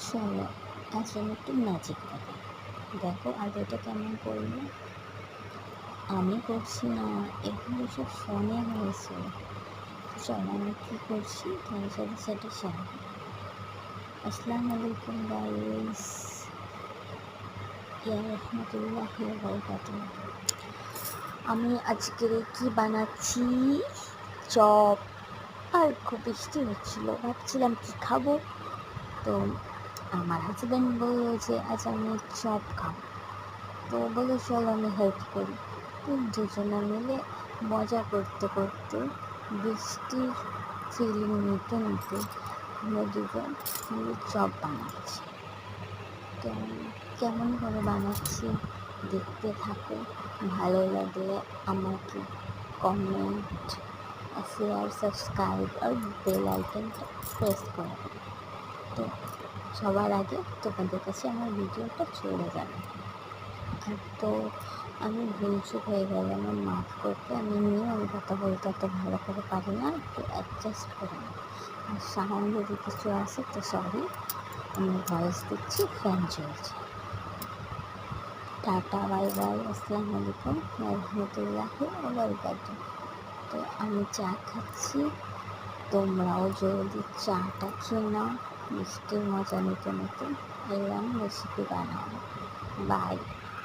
চলো আজ আমি একটু ম্যাজিক দেখাই। দেখো আজ এটা কেমন করবো। আমি করছি না, এগুলো সব ফোনে হয়েছে। চলো আমি কী করছি তোমার সাথে সেটা শেয়ার করি। আসসালামু আলাইকুম গাইস, ইয়া রাহমাতুল্লাহি ওয়া বারাকাতুহু। আমি আজকে কি বানাচ্ছি, চপ। আর খুব বৃষ্টি হচ্ছিলো, ভাবছিলাম কি খাবো। তো আমার হাজব্যান্ড বললো যে আজ আমি চপ খাবো। তো বলে চলো আমি হেল্প করি। তো দুজনে মিলে মজা করতে করতে, বৃষ্টির ফিলিং নিতে নিতে আমরা দুজন মিলে চপ বানাচ্ছি। তো কেমন করে বানাচ্ছি দেখতে থাকো। ভালো লাগলে আমাকে কমেন্ট, শেয়ার, সাবস্ক্রাইব আর বেল আইকনটা প্রেস করে দেবে। তো সবার আগে তোমাদের কাছে আমার ভিডিওটা চলে যাবে। তো আমি ভুলচুক হয়ে গেলে আমার মাফ করতে, আমি নিয়েও কথা বলতে অত ভালো করে পারি না, একটু অ্যাডজাস্ট করে নিই। আর সাউন্ড যদি কিছু আসে তো সরি, আমি ভয়েস দিচ্ছি, ফ্যান চলছে। টাটা, বাই বাই, আসসালামু আলাইকুম ওয়া রাহমাতুল্লাহি ওয়া বারাকাতুহু। তো আমি চা খাচ্ছি, তোমরাও যদি চাটা খেয়ে নাও, মিষ্টির মজা নিতে নিতে এরকম রেসিপি বানাও। বাই।